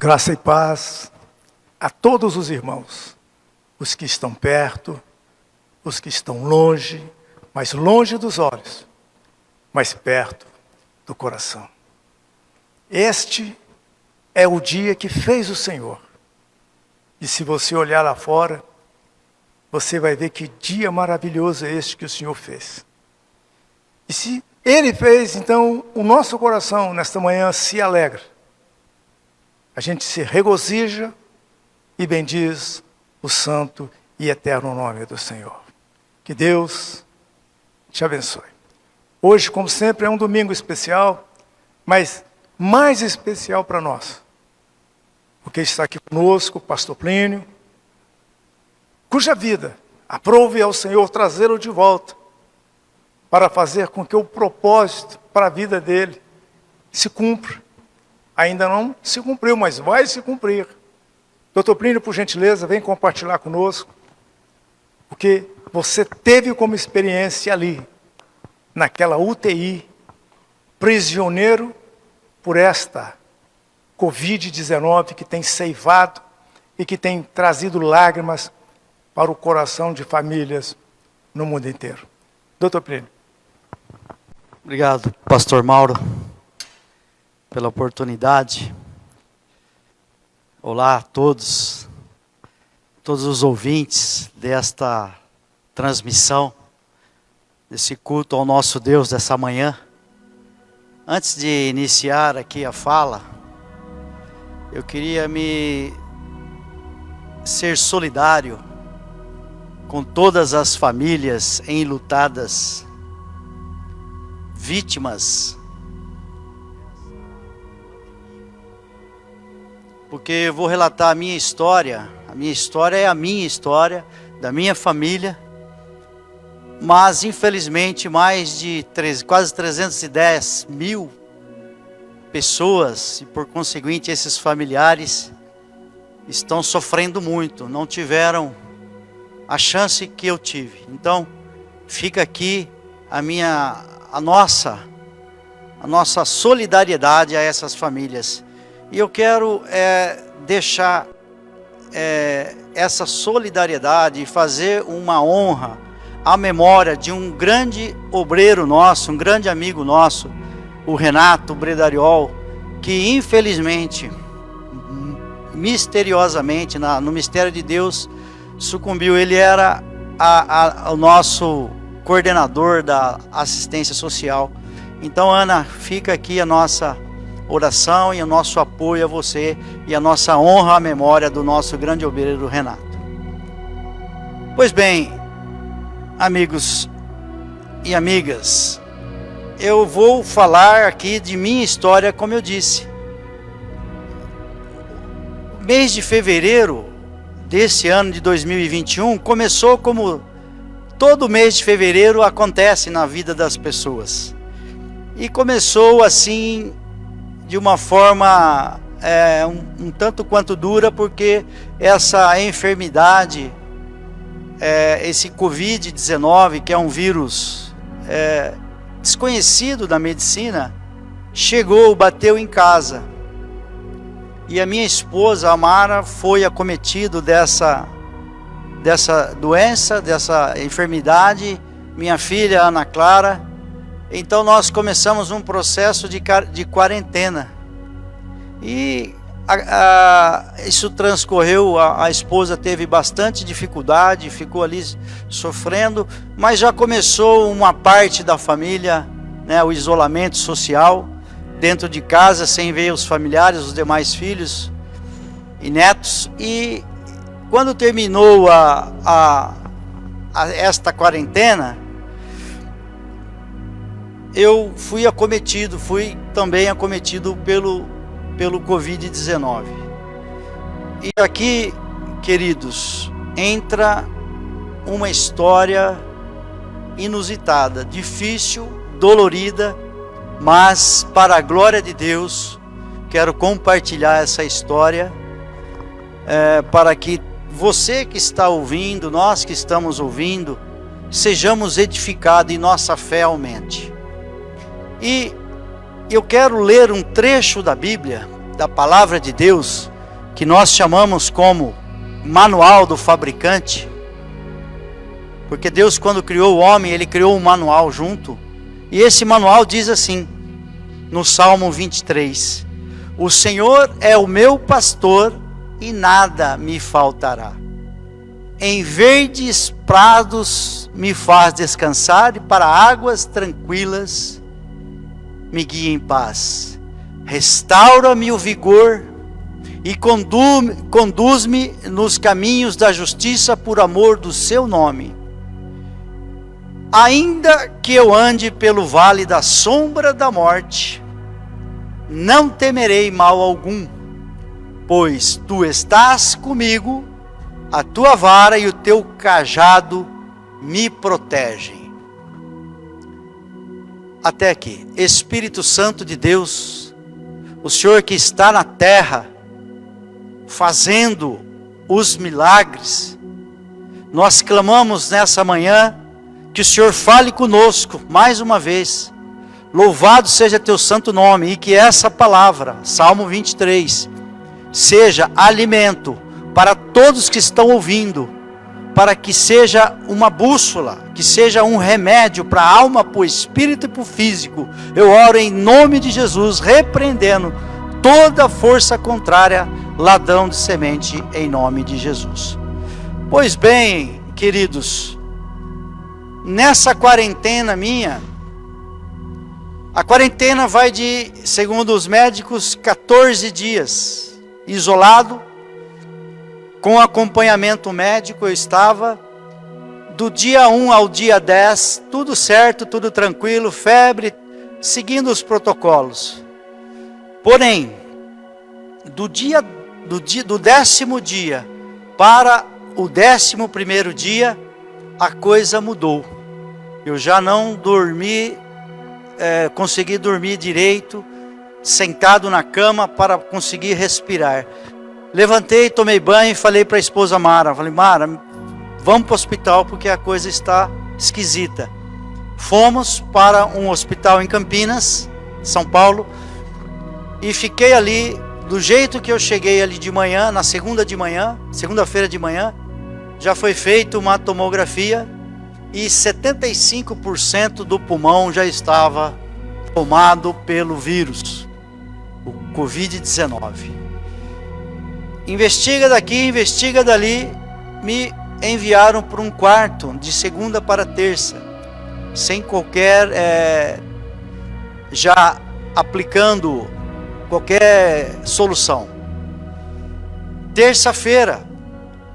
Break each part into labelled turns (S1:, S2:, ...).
S1: Graça e paz a todos os irmãos, os que estão perto, os que estão longe, mais longe dos olhos, mais perto do coração. Este é o dia que fez o Senhor. E se você olhar lá fora, você vai ver que dia maravilhoso é este que o Senhor fez. E se Ele fez, então o nosso coração nesta manhã se alegra. A gente se regozija e bendiz o santo e eterno nome do Senhor. Que Deus te abençoe. Hoje, como sempre, é um domingo especial, mas mais especial para nós, porque está aqui conosco o pastor Plínio, cuja vida aprove ao Senhor trazê-lo de volta, para fazer com que o propósito para a vida dele se cumpra. Ainda não se cumpriu, mas vai se cumprir. Doutor Plínio, por gentileza, vem compartilhar conosco, porque você teve como experiência ali, naquela UTI, prisioneiro por esta Covid-19 que tem ceifado e que tem trazido lágrimas para o coração de famílias no mundo inteiro. Doutor Plínio.
S2: Obrigado, pastor Mauro, pela oportunidade. Olá a todos os ouvintes desta transmissão, desse culto ao nosso Deus dessa manhã. Antes de iniciar aqui a fala, eu queria ser solidário com todas as famílias enlutadas, vítimas, porque eu vou relatar a minha história. A minha história é a minha história, da minha família, mas infelizmente mais de quase 310 mil pessoas, e por conseguinte esses familiares, estão sofrendo muito, não tiveram a chance que eu tive. Então, fica aqui a nossa solidariedade a essas famílias. E eu quero deixar essa solidariedade e fazer uma honra à memória de um grande obreiro nosso, um grande amigo nosso, o Renato Bredariol, que infelizmente, misteriosamente, no mistério de Deus, sucumbiu. Ele era o nosso coordenador da assistência social. Então, Ana, fica aqui a nossa oração e o nosso apoio a você e a nossa honra à memória do nosso grande obreiro Renato. Pois bem, amigos e amigas, eu vou falar aqui de minha história, como eu disse. O mês de fevereiro desse ano de 2021 começou como todo mês de fevereiro acontece na vida das pessoas. E começou assim, de uma forma um tanto quanto dura, porque essa enfermidade, esse Covid-19, que é um vírus desconhecido da medicina, bateu em casa. E a minha esposa, a Mara, foi acometido dessa doença, dessa enfermidade, minha filha, Ana Clara. Então nós começamos um processo de quarentena. E isso transcorreu, a esposa teve bastante dificuldade, ficou ali sofrendo, mas já começou uma parte da família, o isolamento social, dentro de casa, sem ver os familiares, os demais filhos e netos. E quando terminou esta quarentena, eu fui também acometido pelo Covid-19. E aqui, queridos, entra uma história inusitada, difícil, dolorida, mas para a glória de Deus, quero compartilhar essa história, para que você que está ouvindo, nós que estamos ouvindo, sejamos edificados e nossa fé aumente. E eu quero ler um trecho da Bíblia, da palavra de Deus, que nós chamamos como manual do fabricante, porque Deus, quando criou o homem, Ele criou um manual junto, e esse manual diz assim, no Salmo 23, o Senhor é o meu pastor e nada me faltará. Em verdes prados me faz descansar, e para águas tranquilas me guia em paz. Restaura-me o vigor e conduz-me nos caminhos da justiça por amor do seu nome. Ainda que eu ande pelo vale da sombra da morte, não temerei mal algum, pois tu estás comigo, a tua vara e o teu cajado me protegem. Até aqui. Espírito Santo de Deus, o Senhor que está na terra, fazendo os milagres, nós clamamos nessa manhã, que o Senhor fale conosco, mais uma vez, louvado seja teu santo nome, e que essa palavra, Salmo 23, seja alimento para todos que estão ouvindo, para que seja uma bússola, que seja um remédio para a alma, para o espírito e para o físico. Eu oro em nome de Jesus, repreendendo toda força contrária, ladrão de semente, em nome de Jesus. Pois bem, queridos, nessa quarentena minha, a quarentena vai de, segundo os médicos, 14 dias, isolado, com acompanhamento médico. Eu estava do dia 1 ao dia 10, tudo certo, tudo tranquilo, febre, seguindo os protocolos. Porém, do 10º dia para o 11º dia, a coisa mudou. Eu já não consegui dormir direito, sentado na cama para conseguir respirar. Levantei, tomei banho e falei para a esposa Mara, Mara, vamos para o hospital porque a coisa está esquisita. Fomos para um hospital em Campinas, São Paulo, e fiquei ali, do jeito que eu cheguei ali de manhã, na segunda-feira de manhã, já foi feita uma tomografia e 75% do pulmão já estava tomado pelo vírus, o Covid-19. Investiga daqui, investiga dali, me enviaram para um quarto de segunda para terça, sem qualquer, já aplicando qualquer solução. Terça-feira,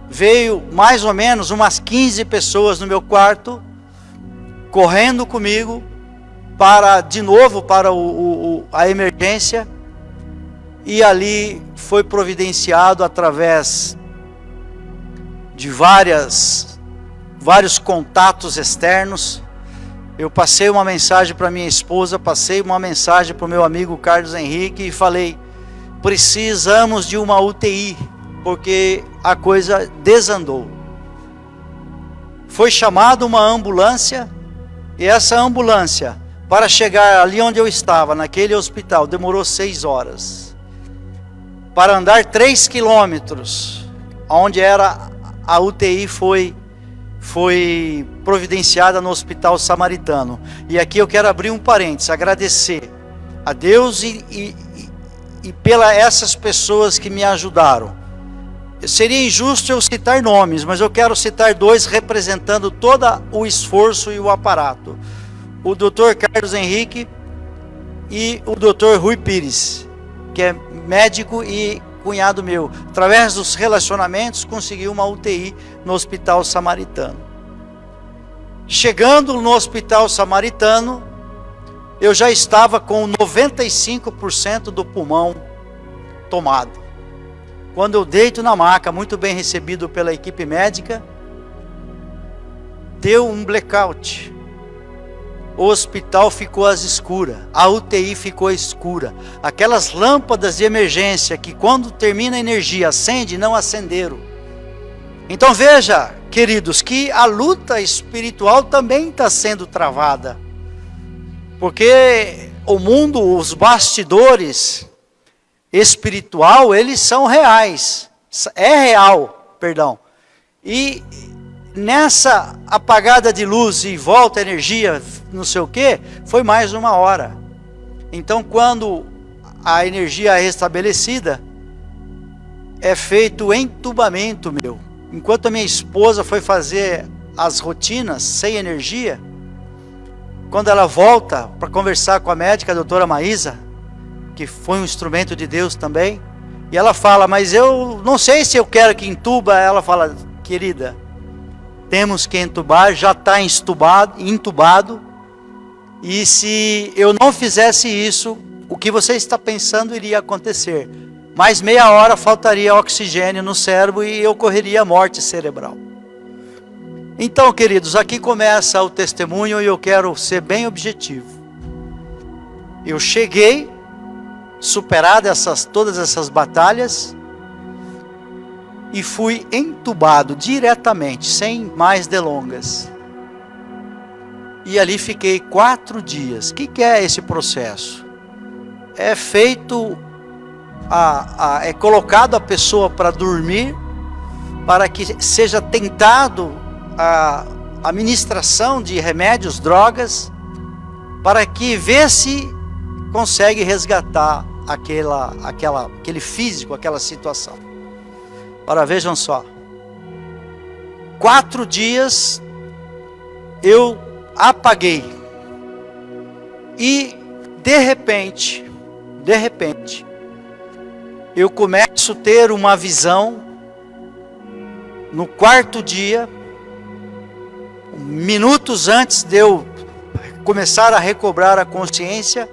S2: veio mais ou menos umas 15 pessoas no meu quarto, correndo comigo, de novo para a emergência, e ali foi providenciado através de vários contatos externos. Eu passei uma mensagem para minha esposa, passei uma mensagem para o meu amigo Carlos Henrique e falei, precisamos de uma UTI, porque a coisa desandou. Foi chamada uma ambulância, e essa ambulância, para chegar ali onde eu estava, naquele hospital, demorou 6 horas. Para andar 3 quilômetros, onde era a UTI foi providenciada no Hospital Samaritano. E aqui eu quero abrir um parênteses, agradecer a Deus e pela essas pessoas que me ajudaram. Seria injusto eu citar nomes, mas eu quero citar 2 representando todo o esforço e o aparato. O Dr. Carlos Henrique e o Dr. Rui Pires, que é médico e cunhado meu. Através dos relacionamentos, conseguiu uma UTI no Hospital Samaritano. Chegando no Hospital Samaritano, eu já estava com 95% do pulmão tomado. Quando eu deito na maca, muito bem recebido pela equipe médica, deu um blackout. O hospital ficou às escuras, a UTI ficou escura. Aquelas lâmpadas de emergência que quando termina a energia acende, não acenderam. Então veja, queridos, que a luta espiritual também está sendo travada. Porque o mundo, os bastidores, espiritual, eles são reais. É real, perdão. E nessa apagada de luz e volta energia, não sei o que, foi mais 1 hora. Então, quando a energia é restabelecida, é feito entubamento meu. Enquanto a minha esposa foi fazer as rotinas sem energia, quando ela volta para conversar com a médica, a doutora Maísa, que foi um instrumento de Deus também, e ela fala, mas eu não sei se eu quero que entuba. Ela fala, querida, temos que entubar, já está entubado, e se eu não fizesse isso, o que você está pensando iria acontecer. Mais meia hora faltaria oxigênio no cérebro e ocorreria morte cerebral. Então, queridos, aqui começa o testemunho e eu quero ser bem objetivo. Eu cheguei, superado todas essas batalhas, e fui entubado diretamente, sem mais delongas. E ali fiquei 4 dias. O que é esse processo? É feito, é colocado a pessoa para dormir, para que seja tentado a ministração de remédios, drogas, para que vê se consegue resgatar aquele físico, aquela situação. Ora, vejam só, 4 dias eu apaguei, e de repente, eu começo a ter uma visão. No 4º dia, minutos antes de eu começar a recobrar a consciência,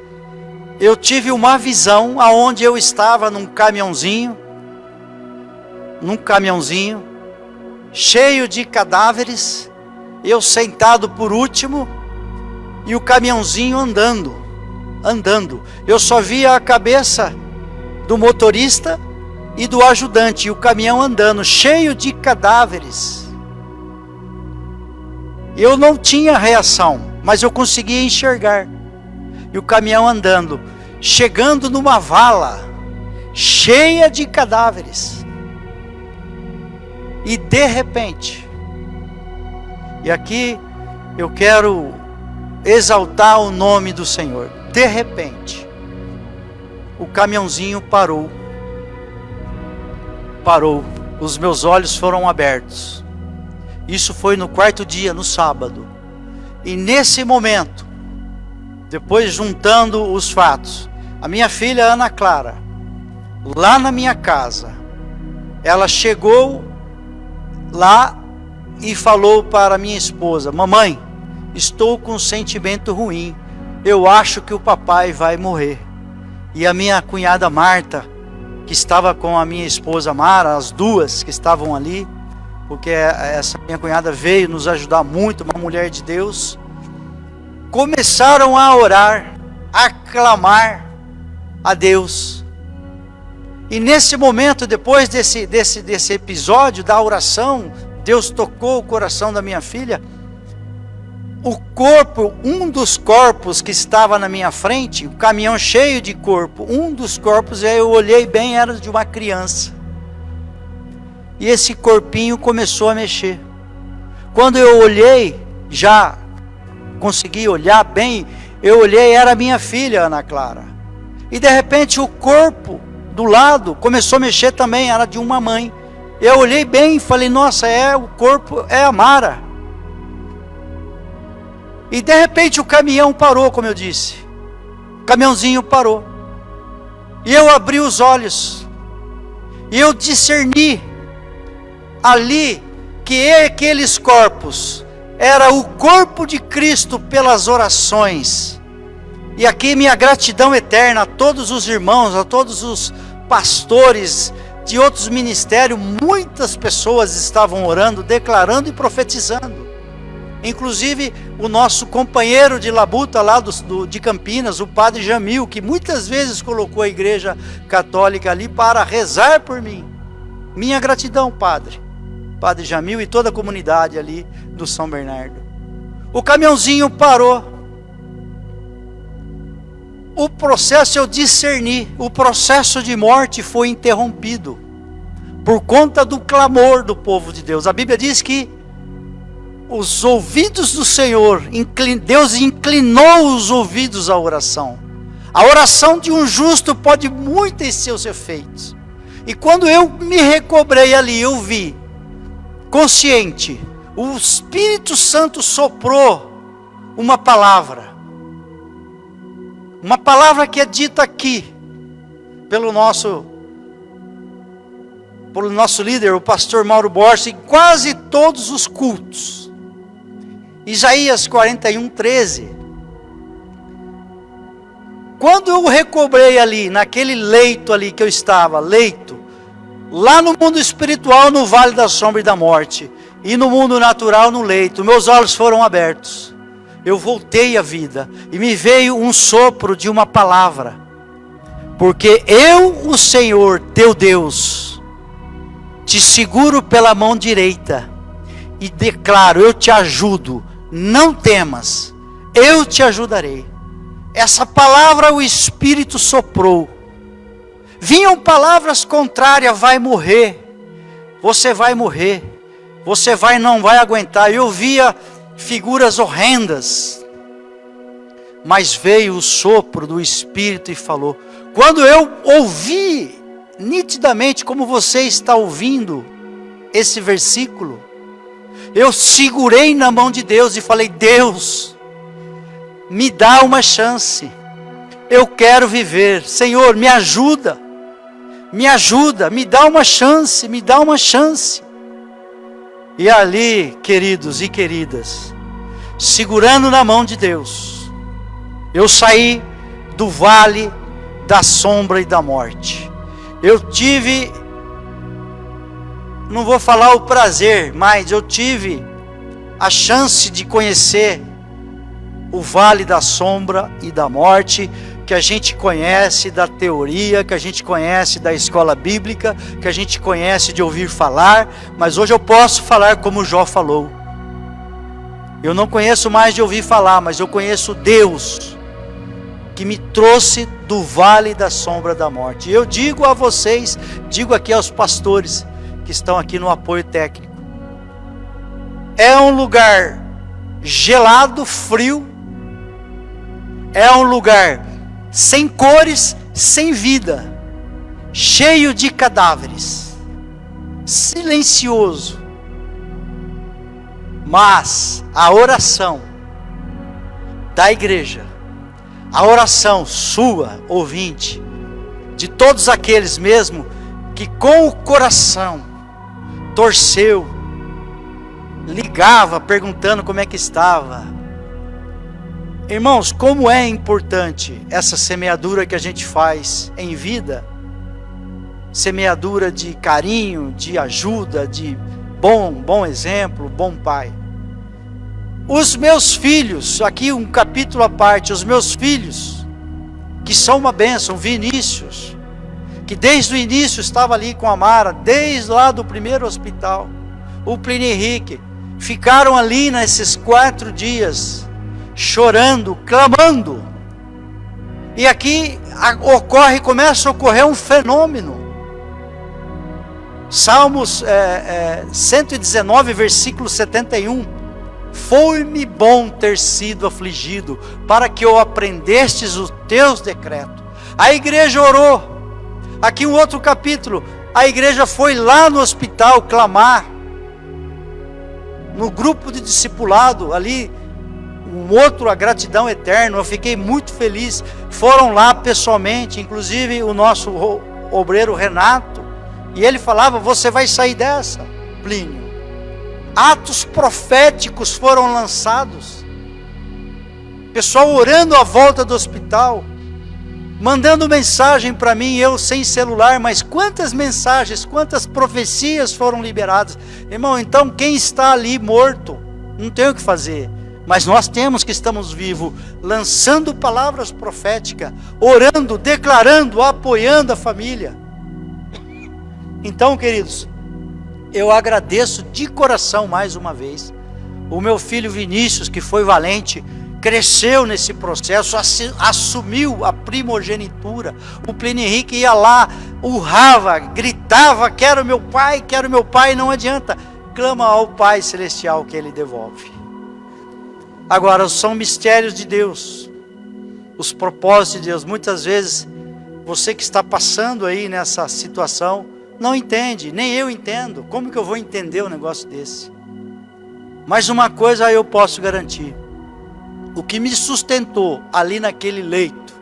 S2: eu tive uma visão aonde eu estava num caminhãozinho, cheio de cadáveres, eu sentado por último, e o caminhãozinho andando. Eu só via a cabeça do motorista e do ajudante, e o caminhão andando, cheio de cadáveres. Eu não tinha reação, mas eu conseguia enxergar. E o caminhão andando, chegando numa vala, cheia de cadáveres. E de repente, e aqui eu quero exaltar o nome do Senhor. De repente, o caminhãozinho parou. Os meus olhos foram abertos. Isso foi no 4º dia, no sábado. E nesse momento, depois juntando os fatos, a minha filha Ana Clara, lá na minha casa, ela chegou lá e falou para minha esposa, mamãe, estou com um sentimento ruim, eu acho que o papai vai morrer. E a minha cunhada Marta, que estava com a minha esposa Mara, as duas que estavam ali, porque essa minha cunhada veio nos ajudar muito, uma mulher de Deus, começaram a orar, a clamar a Deus. E nesse momento, depois desse episódio da oração, Deus tocou o coração da minha filha. O corpo, um dos corpos que estava na minha frente, o caminhão cheio de corpo, um dos corpos, eu olhei bem, era de uma criança. E esse corpinho começou a mexer. Quando eu olhei, já consegui olhar bem, eu olhei, era minha filha, Ana Clara. E de repente o corpo do lado começou a mexer também, era de uma mãe. Eu olhei bem e falei, nossa, o corpo é a Mara. E de repente o caminhão parou, como eu disse. O caminhãozinho parou. E eu abri os olhos. E eu discerni ali que aqueles corpos era o corpo de Cristo pelas orações. E aqui minha gratidão eterna a todos os irmãos, a todos os pastores de outros ministérios. Muitas pessoas estavam orando, declarando e profetizando. Inclusive o nosso companheiro de labuta lá de Campinas, o padre Jamil, que muitas vezes colocou a igreja católica ali para rezar por mim. Minha gratidão, padre Jamil e toda a comunidade ali do São Bernardo. O caminhãozinho parou. o processo eu discerni, o processo de morte foi interrompido por conta do clamor do povo de Deus. A Bíblia diz que os ouvidos do Senhor, Deus inclinou os ouvidos à oração. A oração de um justo pode muito ter seus efeitos. E quando eu me recobrei ali, eu vi, consciente, o Espírito Santo soprou uma palavra que é dita aqui pelo nosso líder, o pastor Mauro Borges, em quase todos os cultos. Isaías 41:13. Quando eu recobrei ali, naquele leito ali que eu estava, lá no mundo espiritual, no vale da sombra e da morte, e no mundo natural, no leito, meus olhos foram abertos. Eu voltei à vida, e me veio um sopro de uma palavra. Porque eu, o Senhor, teu Deus, te seguro pela mão direita, e declaro, eu te ajudo, não temas, eu te ajudarei. Essa palavra o Espírito soprou. Vinham palavras contrárias, vai morrer, você não vai aguentar. Eu via figuras horrendas, mas veio o sopro do Espírito e falou. Quando eu ouvi nitidamente, como você está ouvindo esse versículo, eu segurei na mão de Deus e falei, Deus, me dá uma chance, eu quero viver, Senhor, me ajuda, me dá uma chance, E ali, queridos e queridas, segurando na mão de Deus, eu saí do vale da sombra e da morte. Eu tive, não vou falar o prazer, mas eu tive a chance de conhecer o vale da sombra e da morte, que a gente conhece da teoria, que a gente conhece da escola bíblica, que a gente conhece de ouvir falar, mas hoje eu posso falar como Jó falou. Eu não conheço mais de ouvir falar, mas eu conheço Deus, que me trouxe do vale da sombra da morte. E eu digo a vocês, digo aqui aos pastores, que estão aqui no apoio técnico, é um lugar gelado, frio, é um lugar sem cores, sem vida, cheio de cadáveres, silencioso. Mas a oração da igreja, a oração sua, ouvinte, de todos aqueles mesmo que com o coração torceu, ligava perguntando como é que estava. Irmãos, como é importante essa semeadura que a gente faz em vida, semeadura de carinho, de ajuda, de bom exemplo, bom pai. Os meus filhos, aqui um capítulo à parte, os meus filhos, que são uma bênção, Vinícius, que desde o início estava ali com a Mara, desde lá do primeiro hospital, o Plínio Henrique, ficaram ali nesses 4 dias, chorando, clamando. E aqui começa a ocorrer um fenômeno. Salmos 119, versículo 71. Foi-me bom ter sido afligido, para que eu aprendestes os teus decretos. A igreja orou. Aqui um outro capítulo. A igreja foi lá no hospital clamar. No grupo de discipulado ali, a gratidão eterna. Eu fiquei muito feliz. Foram lá pessoalmente, inclusive o nosso obreiro Renato, e ele falava, você vai sair dessa, Plínio. Atos proféticos foram lançados, pessoal orando à volta do hospital, mandando mensagem para mim, eu sem celular, mas quantas mensagens, quantas profecias foram liberadas. Irmão, então quem está ali morto, não tem o que fazer. Mas nós temos que estamos vivos, lançando palavras proféticas, orando, declarando, apoiando a família. Então, queridos, eu agradeço de coração mais uma vez. O meu filho Vinícius, que foi valente, cresceu nesse processo, assumiu a primogenitura. O Plínio Henrique ia lá, urrava, gritava, quero meu pai, não adianta. Clama ao Pai Celestial que Ele devolve. Agora, são mistérios de Deus, os propósitos de Deus. Muitas vezes, você que está passando aí nessa situação, não entende, nem eu entendo. Como que eu vou entender um negócio desse? Mas uma coisa eu posso garantir: o que me sustentou ali naquele leito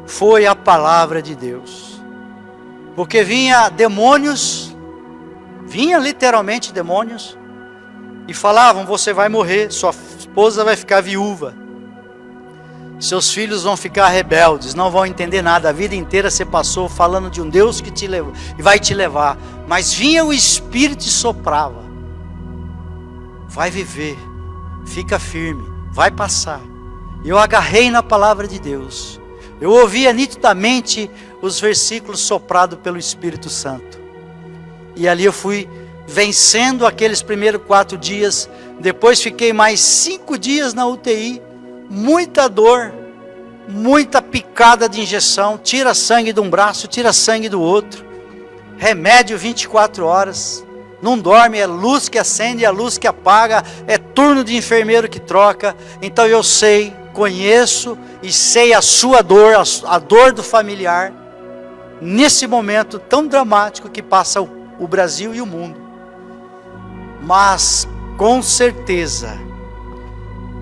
S2: foi a palavra de Deus. Porque vinha demônios, vinha literalmente demônios, e falavam: você vai morrer, sua esposa vai ficar viúva, seus filhos vão ficar rebeldes, não vão entender nada, a vida inteira você passou falando de um Deus que te levou e vai te levar. Mas vinha o Espírito e soprava: vai viver, fica firme, vai passar. E eu agarrei na palavra de Deus, eu ouvia nitidamente os versículos soprados pelo Espírito Santo, e ali eu fui vencendo aqueles primeiros 4 dias. Depois fiquei mais 5 dias na UTI, muita dor, muita picada de injeção, tira sangue de um braço, tira sangue do outro, remédio 24 horas, não dorme, é luz que acende, é luz que apaga, é turno de enfermeiro que troca. Então eu sei, conheço e sei a sua dor, a dor do familiar, nesse momento tão dramático que passa o Brasil e o mundo. Mas com certeza,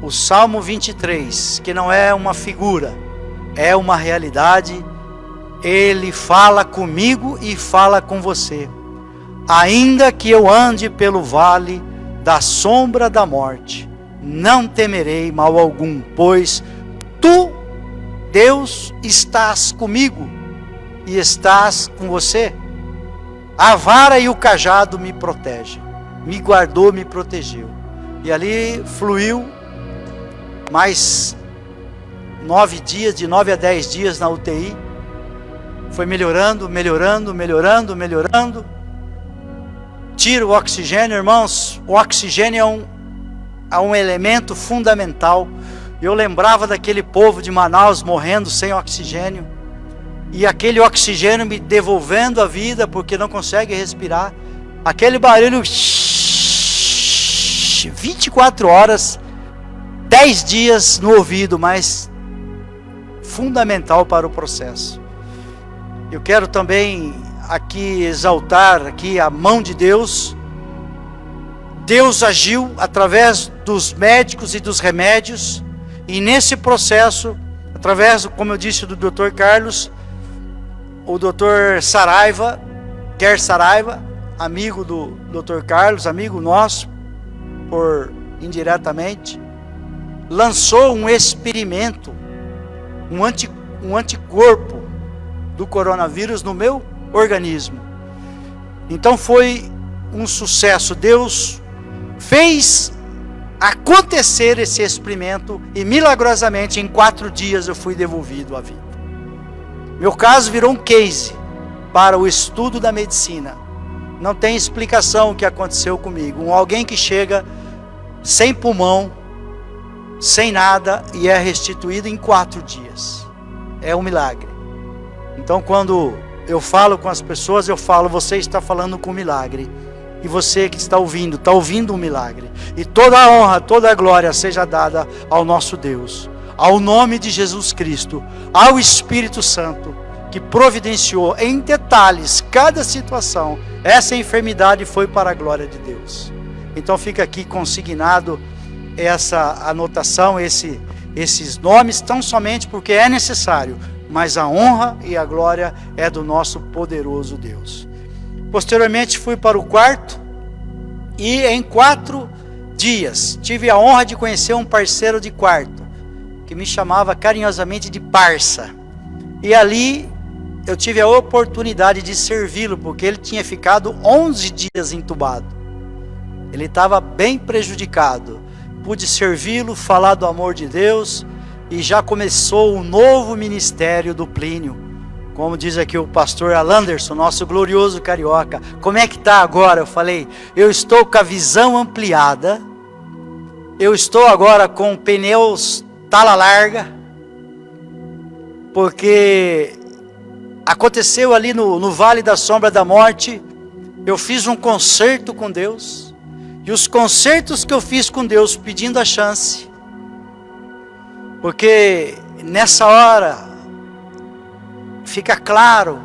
S2: o Salmo 23, que não é uma figura, é uma realidade, ele fala comigo e fala com você. Ainda que eu ande pelo vale da sombra da morte, não temerei mal algum, pois tu, Deus, estás comigo e estás com você. A vara e o cajado me protegem, me guardou, me protegeu. E ali fluiu mais 9 dias, de 9 a 10 dias na UTI. Foi melhorando. Tira o oxigênio, irmãos. O oxigênio é um elemento fundamental. Eu lembrava daquele povo de Manaus morrendo sem oxigênio, e aquele oxigênio me devolvendo a vida, porque não consegue respirar. Aquele barulho 24 horas, 10 dias no ouvido, mas fundamental para o processo. Eu quero também aqui exaltar aqui a mão de Deus. Deus agiu através dos médicos e dos remédios, e nesse processo, através, como eu disse, do Dr. Carlos, o Dr. Saraiva, amigo do Dr. Carlos, amigo nosso, indiretamente, lançou um experimento, um anticorpo do coronavírus no meu organismo. Então foi um sucesso. Deus fez acontecer esse experimento e milagrosamente em 4 dias eu fui devolvido à vida. Meu caso virou um case para o estudo da medicina. Não tem explicação o que aconteceu comigo. Alguém que chega sem pulmão, sem nada, e é restituído em 4 dias. É um milagre. Então quando eu falo com as pessoas, eu falo: você está falando com um milagre. E você que está ouvindo um milagre. E toda a honra, toda a glória seja dada ao nosso Deus, ao nome de Jesus Cristo, ao Espírito Santo, que providenciou em detalhes cada situação. Essa enfermidade foi para a glória de Deus. Então fica aqui consignado essa anotação, esses nomes, tão somente porque é necessário, mas a honra e a glória é do nosso poderoso Deus. Posteriormente fui para o quarto, e em 4 dias tive a honra de conhecer um parceiro de quarto, que me chamava carinhosamente de parça. E ali eu tive a oportunidade de servi-lo, porque ele tinha ficado 11 dias entubado. Ele estava bem prejudicado. Pude servi-lo, falar do amor de Deus, e já começou um novo ministério do Plínio. Como diz aqui o pastor Alanderson, nosso glorioso carioca: como é que está agora? Eu falei: eu estou com a visão ampliada, Eu estou agora com pneus tala larga, porque aconteceu ali no Vale da Sombra da Morte, eu fiz um concerto com Deus, e os concertos que eu fiz com Deus pedindo a chance, porque nessa hora fica claro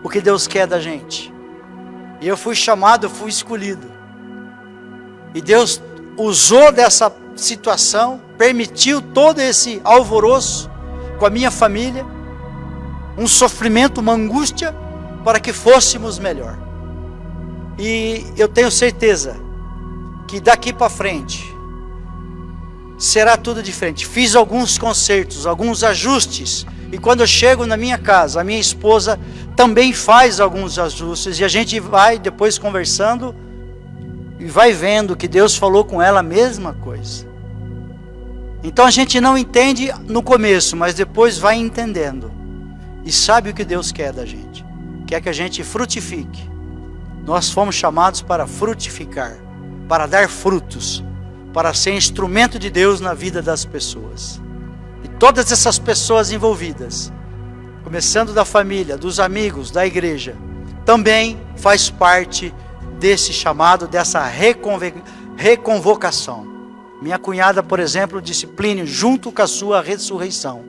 S2: o que Deus quer da gente. E eu fui chamado, eu fui escolhido. E Deus usou dessa situação, permitiu todo esse alvoroço com a minha família, um sofrimento, uma angústia, para que fôssemos melhor. E eu tenho certeza que daqui para frente será tudo diferente. Fiz alguns concertos, alguns ajustes, e quando eu chego na minha casa, a minha esposa também faz alguns ajustes, e a gente vai depois conversando e vai vendo que Deus falou com ela a mesma coisa. Então a gente não entende no começo, mas depois vai entendendo e sabe o que Deus quer da gente. Quer que a gente frutifique. Nós fomos chamados para frutificar, para dar frutos, para ser instrumento de Deus na vida das pessoas. E todas essas pessoas envolvidas, começando da família, dos amigos, da igreja, também faz parte desse chamado, dessa reconvocação. Minha cunhada, por exemplo, disse: Plínio, junto com a sua ressurreição,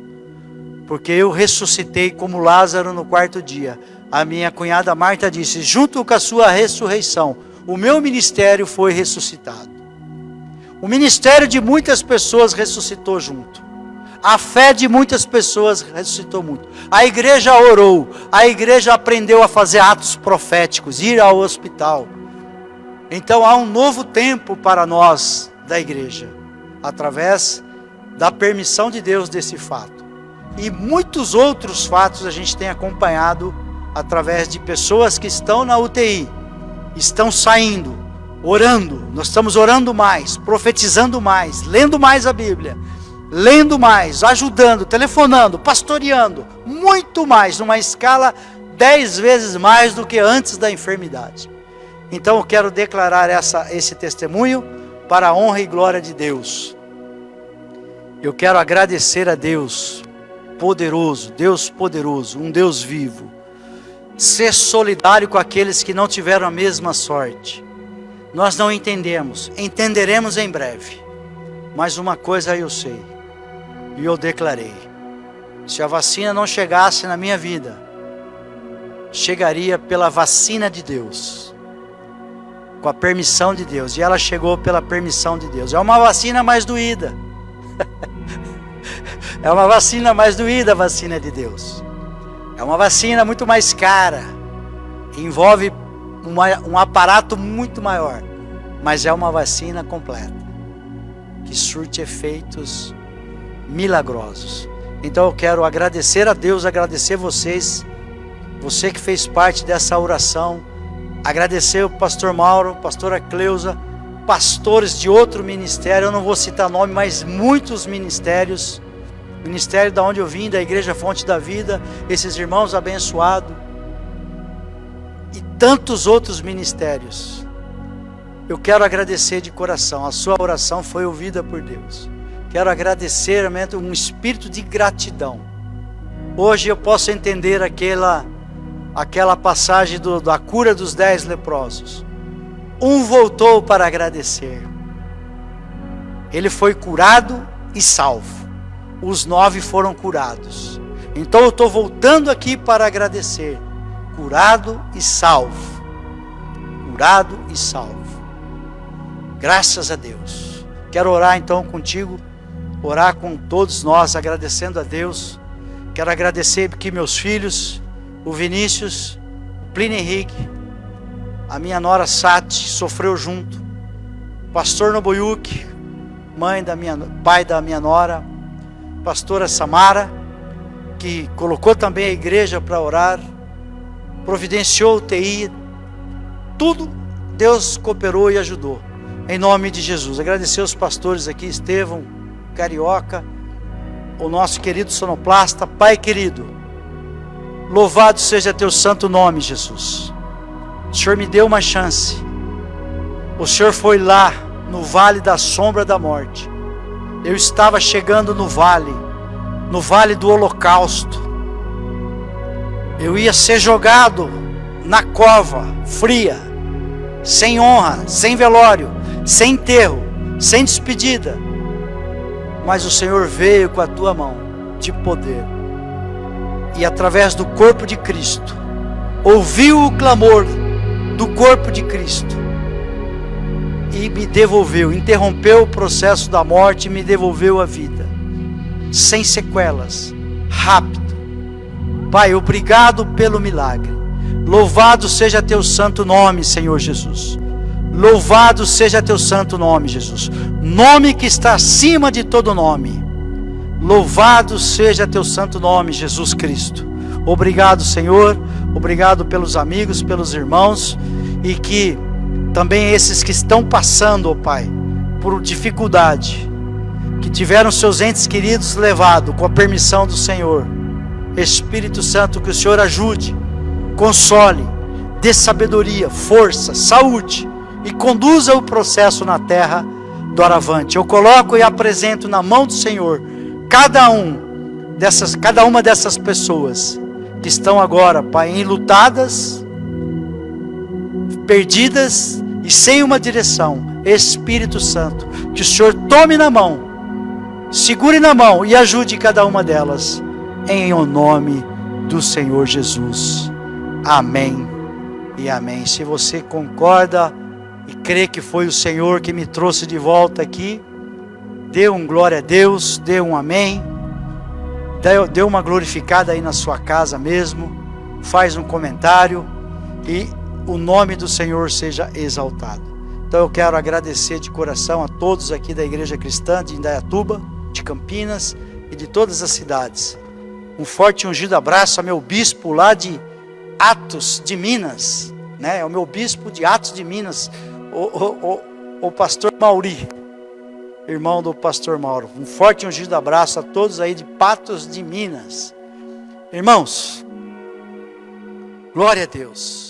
S2: porque eu ressuscitei como Lázaro no quarto dia. A minha cunhada Marta disse: junto com a sua ressurreição, o meu ministério foi ressuscitado. O ministério de muitas pessoas ressuscitou junto. A fé de muitas pessoas ressuscitou muito. A igreja orou, a igreja aprendeu a fazer atos proféticos, ir ao hospital. Então há um novo tempo para nós da igreja, através da permissão de Deus desse fato. E muitos outros fatos a gente tem acompanhado através de pessoas que estão na UTI, estão saindo, orando. Nós estamos orando mais, profetizando mais, lendo mais a Bíblia, lendo mais, ajudando, telefonando, pastoreando, muito mais, numa escala 10 vezes mais do que antes da enfermidade. Então eu quero declarar esse testemunho para a honra e glória de Deus. Eu quero agradecer a Deus poderoso, um Deus vivo. Ser solidário com aqueles que não tiveram a mesma sorte. Nós não entendemos, entenderemos em breve. Mas uma coisa eu sei, e eu declarei: se a vacina não chegasse na minha vida, chegaria pela vacina de Deus, com a permissão de Deus, e ela chegou pela permissão de Deus. É uma vacina mais doída. É uma vacina mais doída, a vacina de Deus. É uma vacina muito mais cara, envolve um aparato muito maior, mas é uma vacina completa, que surte efeitos milagrosos. Então eu quero agradecer a Deus, agradecer vocês, você que fez parte dessa oração, agradecer o pastor Mauro, pastora Cleusa, pastores de outro ministério, eu não vou citar nome, mas muitos ministérios, ministério da onde eu vim, da Igreja Fonte da Vida, esses irmãos abençoados, e tantos outros ministérios. Eu quero agradecer de coração, a sua oração foi ouvida por Deus. Quero agradecer, um espírito de gratidão. Hoje eu posso entender aquela passagem da cura dos 10 leprosos. Um voltou para agradecer. Ele foi curado e salvo. Os 9 foram curados. Então eu estou voltando aqui para agradecer. Curado e salvo. Curado e salvo. Graças a Deus. Quero orar então contigo, orar com todos nós, agradecendo a Deus. Quero agradecer aqui meus filhos, o Vinícius, o Plínio Henrique, a minha nora Sati, sofreu junto, pastor Nobuyuki, pai da minha nora, pastora Samara, que colocou também a igreja para orar, providenciou UTI, tudo Deus cooperou e ajudou, em nome de Jesus. Agradecer os pastores aqui, Estevão, Carioca, o nosso querido sonoplasta. Pai querido, louvado seja teu santo nome, Jesus. O Senhor me deu uma chance, o Senhor foi lá no vale da sombra da morte. Eu estava chegando no vale do holocausto. Eu ia ser jogado na cova fria, sem honra, sem velório, sem enterro, sem despedida. Mas o Senhor veio com a tua mão de poder, e através do corpo de Cristo, ouviu o clamor do corpo de Cristo, e me devolveu, interrompeu o processo da morte e me devolveu a vida, sem sequelas, rápido. Pai, obrigado pelo milagre. Louvado seja teu santo nome, Senhor Jesus. Louvado seja teu santo nome, Jesus. Nome que está acima de todo nome. Louvado seja teu santo nome, Jesus Cristo. Obrigado, Senhor. Obrigado pelos amigos, pelos irmãos. E que também esses que estão passando, ó Pai, por dificuldade, que tiveram seus entes queridos levados com a permissão do Senhor. Espírito Santo, que o Senhor ajude, console, dê sabedoria, força, saúde e conduza o processo na terra do Aravante. Eu coloco e apresento na mão do Senhor cada uma dessas pessoas que estão agora, Pai, enlutadas, perdidas e sem uma direção. Espírito Santo, que o Senhor tome na mão, segure na mão e ajude cada uma delas, em o nome do Senhor Jesus. Amém e amém. Se você concorda e crê que foi o Senhor que me trouxe de volta aqui, dê um glória a Deus, dê um amém, dê uma glorificada aí na sua casa mesmo, faz um comentário e o nome do Senhor seja exaltado. Então eu quero agradecer de coração a todos aqui da Igreja Cristã de Indaiatuba, de Campinas e de todas as cidades. Um forte e ungido abraço ao meu bispo lá de Atos de Minas, né? É o meu bispo de Atos de Minas, o pastor Mauri, irmão do pastor Mauro. Um forte e ungido abraço a todos aí de Patos de Minas. Irmãos, glória a Deus.